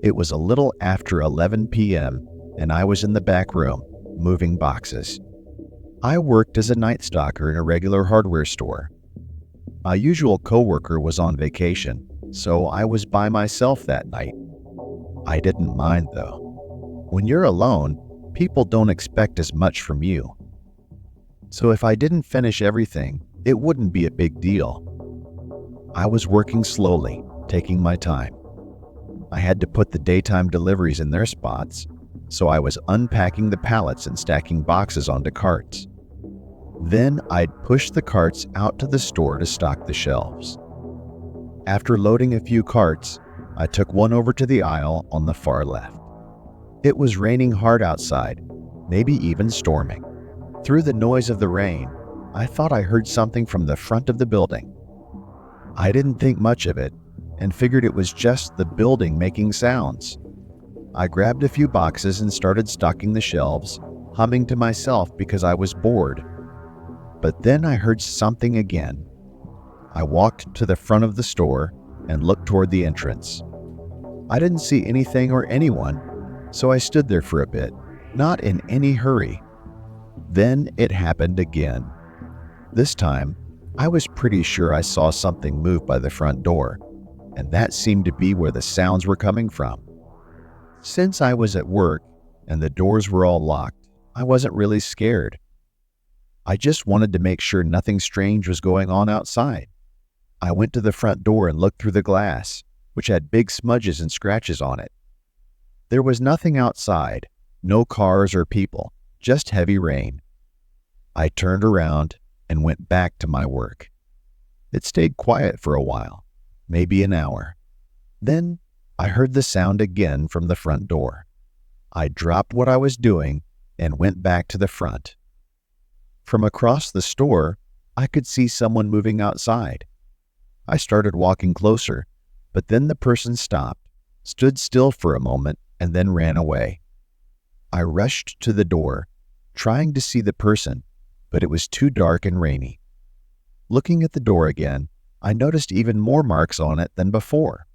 It was a little after 11 p.m., and I was in the back room, moving boxes. I worked as a night stalker in a regular hardware store. My usual coworker was on vacation, so I was by myself that night. I didn't mind, though. When you're alone, people don't expect as much from you. So if I didn't finish everything, it wouldn't be a big deal. I was working slowly, taking my time. I had to put the daytime deliveries in their spots, so I was unpacking the pallets and stacking boxes onto carts. Then I'd push the carts out to the store to stock the shelves. After loading a few carts, I took one over to the aisle on the far left. It was raining hard outside, maybe even storming. Through the noise of the rain, I thought I heard something from the front of the building. I didn't think much of it and figured it was just the building making sounds. I grabbed a few boxes and started stocking the shelves, humming to myself because I was bored. But then I heard something again. I walked to the front of the store and looked toward the entrance. I didn't see anything or anyone, so I stood there for a bit, not in any hurry. Then it happened again. This time, I was pretty sure I saw something move by the front door, and that seemed to be where the sounds were coming from. Since I was at work and the doors were all locked, I wasn't really scared. I just wanted to make sure nothing strange was going on outside. I went to the front door and looked through the glass, which had big smudges and scratches on it. There was nothing outside, no cars or people, just heavy rain. I turned around and went back to my work. It stayed quiet for a while, maybe an hour. Then I heard the sound again from the front door. I dropped what I was doing and went back to the front. From across the store, I could see someone moving outside. I started walking closer, but then the person stopped, stood still for a moment, and then ran away. I rushed to the door, trying to see the person, but it was too dark and rainy. Looking at the door again, I noticed even more marks on it than before.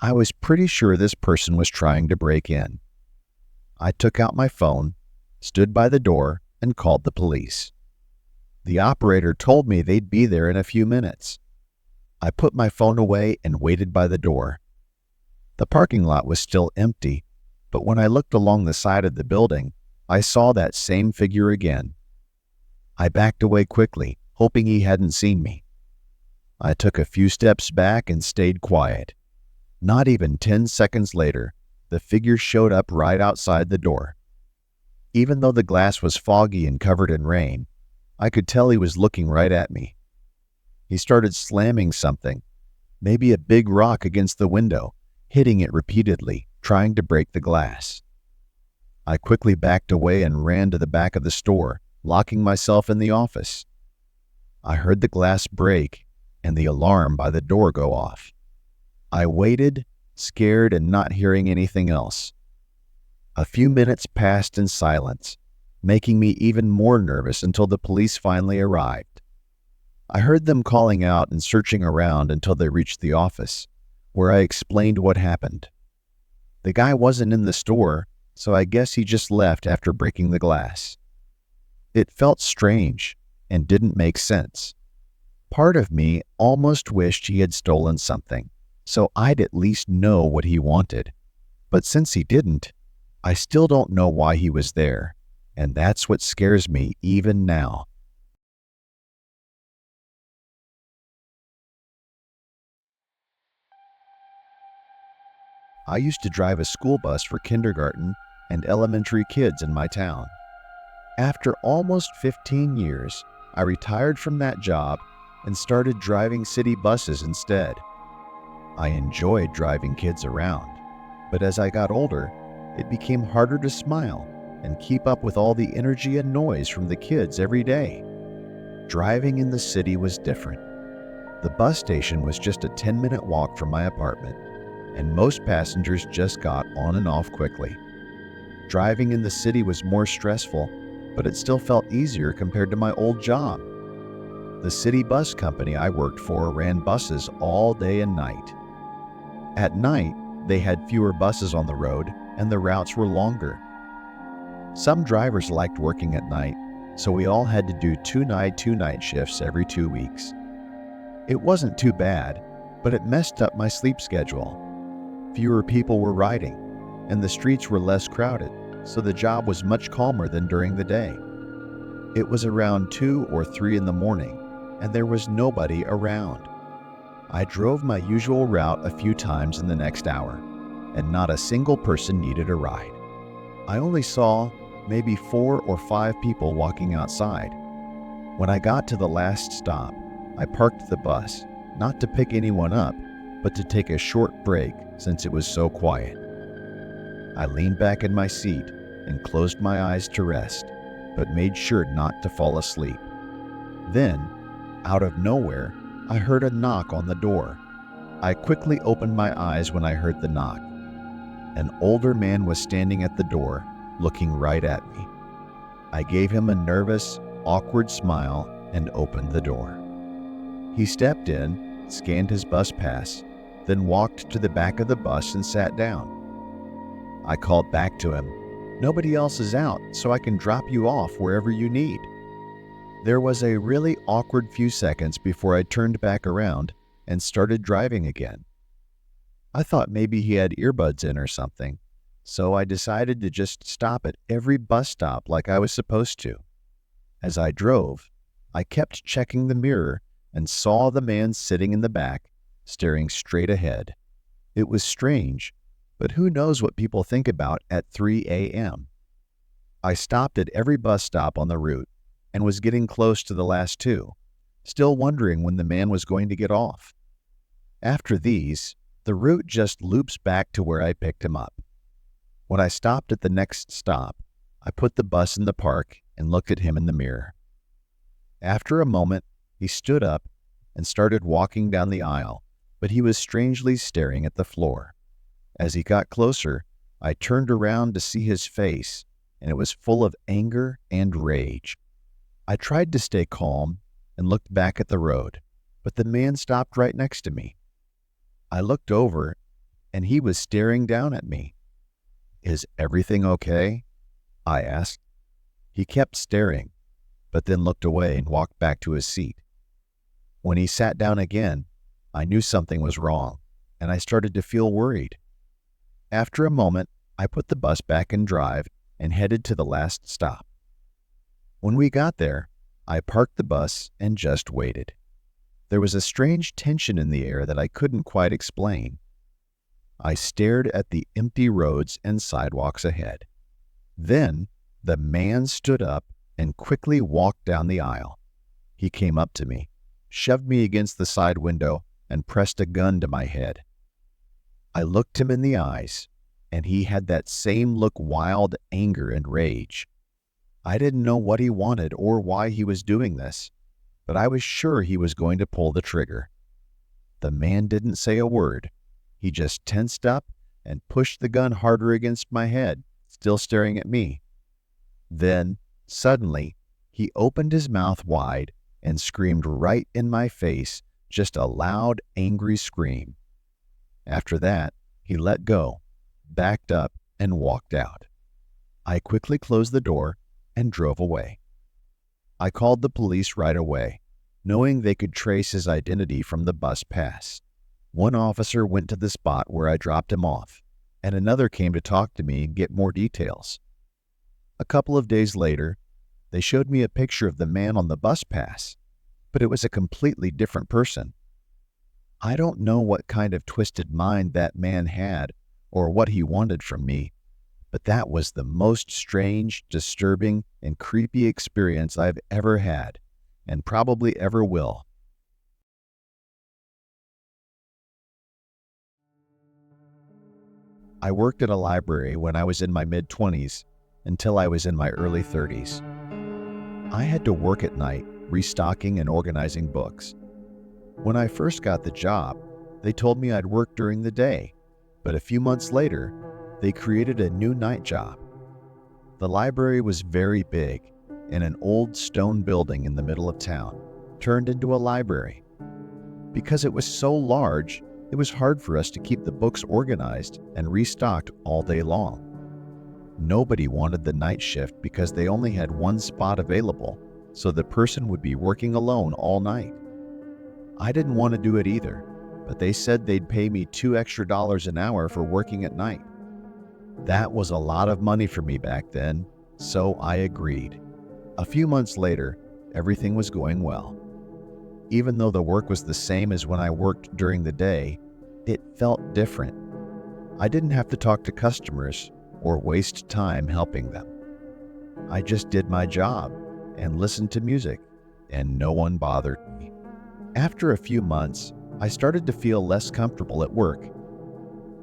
I was pretty sure this person was trying to break in. I took out my phone, stood by the door, and called the police. The operator told me they'd be there in a few minutes. I put my phone away and waited by the door. The parking lot was still empty, but when I looked along the side of the building, I saw that same figure again. I backed away quickly, hoping he hadn't seen me. I took a few steps back and stayed quiet. Not even 10 seconds later, the figure showed up right outside the door. Even though the glass was foggy and covered in rain, I could tell he was looking right at me. He started slamming something, maybe a big rock against the window, hitting it repeatedly, trying to break the glass. I quickly backed away and ran to the back of the store, locking myself in the office. I heard the glass break and the alarm by the door go off. I waited, scared and not hearing anything else. A few minutes passed in silence, making me even more nervous until the police finally arrived. I heard them calling out and searching around until they reached the office, where I explained what happened. The guy wasn't in the store, so I guess he just left after breaking the glass. It felt strange and didn't make sense. Part of me almost wished he had stolen something, so I'd at least know what he wanted. But since he didn't, I still don't know why he was there, and that's what scares me even now. I used to drive a school bus for kindergarten and elementary kids in my town. After almost 15 years, I retired from that job and started driving city buses instead. I enjoyed driving kids around, but as I got older, it became harder to smile and keep up with all the energy and noise from the kids every day. Driving in the city was different. The bus station was just a 10-minute walk from my apartment, and most passengers just got on and off quickly. Driving in the city was more stressful, but it still felt easier compared to my old job. The city bus company I worked for ran buses all day and night. At night, They had fewer buses on the road, and the routes were longer. Some drivers liked working at night, so we all had to do two-night shifts every 2 weeks. It wasn't too bad, but it messed up my sleep schedule. Fewer people were riding, and the streets were less crowded, so the job was much calmer than during the day. It was around 2 or 3 in the morning, and there was nobody around. I drove my usual route a few times in the next hour, and not a single person needed a ride. I only saw maybe 4 or 5 people walking outside. When I got to the last stop, I parked the bus, not to pick anyone up, but to take a short break since it was so quiet. I leaned back in my seat and closed my eyes to rest, but made sure not to fall asleep. Then, out of nowhere, I heard a knock on the door. I quickly opened my eyes when I heard the knock. An older man was standing at the door, looking right at me. I gave him a nervous, awkward smile and opened the door. He stepped in, scanned his bus pass, then walked to the back of the bus and sat down. I called back to him, "Nobody else is out, so I can drop you off wherever you need." There was a really awkward few seconds before I turned back around and started driving again. I thought maybe he had earbuds in or something, so I decided to just stop at every bus stop like I was supposed to. As I drove, I kept checking the mirror and saw the man sitting in the back, staring straight ahead. It was strange, but who knows what people think about at 3 a.m. I stopped at every bus stop on the route and was getting close to the last 2, still wondering when the man was going to get off. After these, the route just loops back to where I picked him up. When I stopped at the next stop, I put the bus in the park and looked at him in the mirror. After a moment, he stood up and started walking down the aisle, but he was strangely staring at the floor. As he got closer, I turned around to see his face, and it was full of anger and rage. I tried to stay calm and looked back at the road, but the man stopped right next to me. I looked over, and he was staring down at me. "Is everything okay?" I asked. He kept staring, but then looked away and walked back to his seat. When he sat down again, I knew something was wrong, and I started to feel worried. After a moment, I put the bus back in drive and headed to the last stop. When we got there, I parked the bus and just waited. There was a strange tension in the air that I couldn't quite explain. I stared at the empty roads and sidewalks ahead. Then, the man stood up and quickly walked down the aisle. He came up to me, shoved me against the side window, and pressed a gun to my head. I looked him in the eyes, and he had that same look, wild anger and rage. I didn't know what he wanted or why he was doing this, but I was sure he was going to pull the trigger. The man didn't say a word. He just tensed up and pushed the gun harder against my head, still staring at me. Then, suddenly, he opened his mouth wide and screamed right in my face, just a loud, angry scream. After that, he let go, backed up, and walked out. I quickly closed the door and drove away. I called the police right away, knowing they could trace his identity from the bus pass. One officer went to the spot where I dropped him off, and another came to talk to me and get more details. A couple of days later, they showed me a picture of the man on the bus pass, but it was a completely different person. I don't know what kind of twisted mind that man had or what he wanted from me, but that was the most strange, disturbing, and creepy experience I've ever had, and probably ever will. I worked at a library when I was in my mid-20s until I was in my early 30s. I had to work at night, restocking and organizing books. When I first got the job, they told me I'd work during the day, but a few months later, they created a new night job. The library was very big, in an old stone building in the middle of town, turned into a library. Because it was so large, It was hard for us to keep the books organized and restocked all day long. Nobody wanted the night shift because they only had one spot available, so the person would be working alone all night. I didn't want to do it either, but they said they'd pay me $2 extra an hour for working at night. That was a lot of money for me back then, so I agreed. A few months later, everything was going well. Even though the work was the same as when I worked during the day, it felt different. I didn't have to talk to customers or waste time helping them. I just did my job and listened to music, and no one bothered me. After a few months, I started to feel less comfortable at work.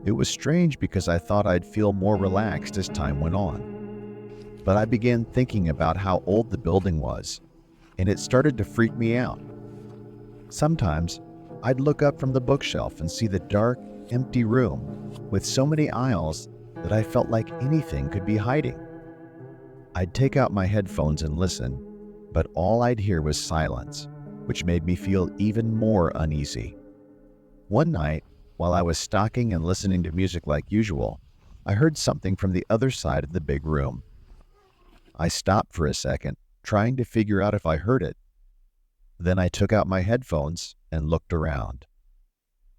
It was strange because I thought I'd feel more relaxed as time went on. But I began thinking about how old the building was, and it started to freak me out. Sometimes, I'd look up from the bookshelf and see the dark, empty room with so many aisles that I felt like anything could be hiding. I'd take out my headphones and listen, but all I'd hear was silence, which made me feel even more uneasy. One night, while I was stocking and listening to music like usual, I heard something from the other side of the big room. I stopped for a second, trying to figure out if I heard it. Then I took out my headphones and looked around.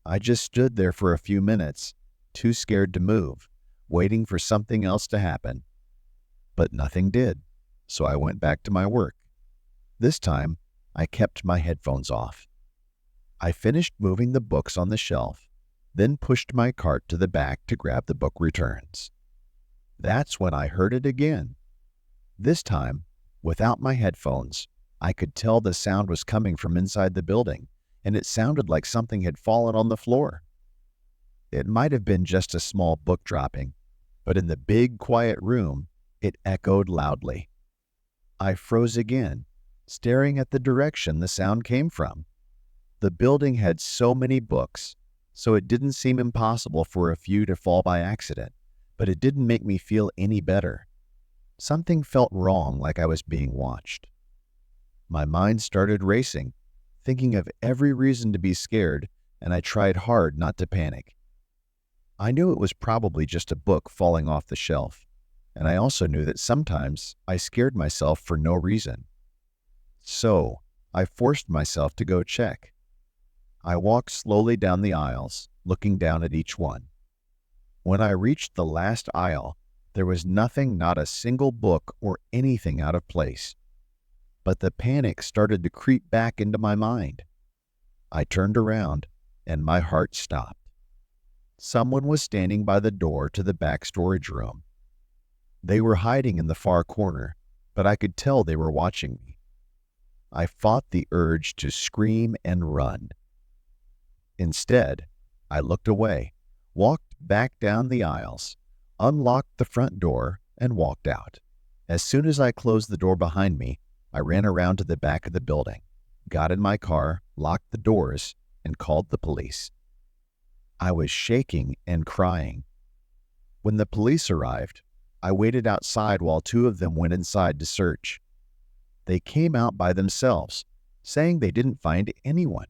I just stood there for a few minutes, too scared to move, waiting for something else to happen. But nothing did, so I went back to my work. This time, I kept my headphones off. I finished moving the books on the shelf, then pushed my cart to the back to grab the book returns. That's when I heard it again. This time, without my headphones, I could tell the sound was coming from inside the building, and it sounded like something had fallen on the floor. It might have been just a small book dropping, but in the big, quiet room, it echoed loudly. I froze again, staring at the direction the sound came from. The building had so many books, so it didn't seem impossible for a few to fall by accident, but it didn't make me feel any better. Something felt wrong, like I was being watched. My mind started racing, thinking of every reason to be scared, and I tried hard not to panic. I knew it was probably just a book falling off the shelf, and I also knew that sometimes I scared myself for no reason. So, I forced myself to go check. I walked slowly down the aisles, looking down at each one. When I reached the last aisle, there was nothing, not a single book or anything out of place. But the panic started to creep back into my mind. I turned around, and my heart stopped. Someone was standing by the door to the back storage room. They were hiding in the far corner, but I could tell they were watching me. I fought the urge to scream and run. Instead, I looked away, walked back down the aisles, unlocked the front door, and walked out. As soon as I closed the door behind me, I ran around to the back of the building, got in my car, locked the doors, and called the police. I was shaking and crying. When the police arrived, I waited outside while two of them went inside to search. They came out by themselves, saying they didn't find anyone.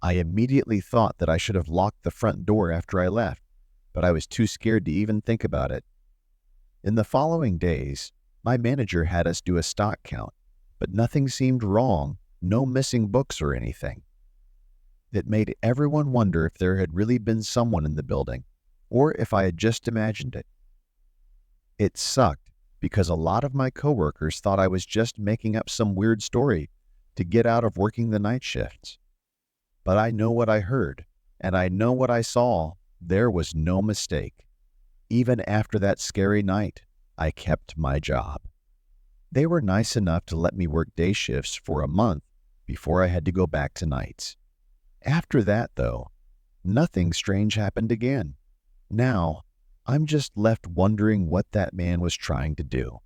I immediately thought that I should have locked the front door after I left, but I was too scared to even think about it. In the following days, my manager had us do a stock count, but nothing seemed wrong, no missing books or anything. It made everyone wonder if there had really been someone in the building, or if I had just imagined it. It sucked because a lot of my coworkers thought I was just making up some weird story to get out of working the night shifts. But I know what I heard, and I know what I saw. There was no mistake. Even after that scary night, I kept my job. They were nice enough to let me work day shifts for a month before I had to go back to nights. After that, though, nothing strange happened again. Now, I'm just left wondering what that man was trying to do.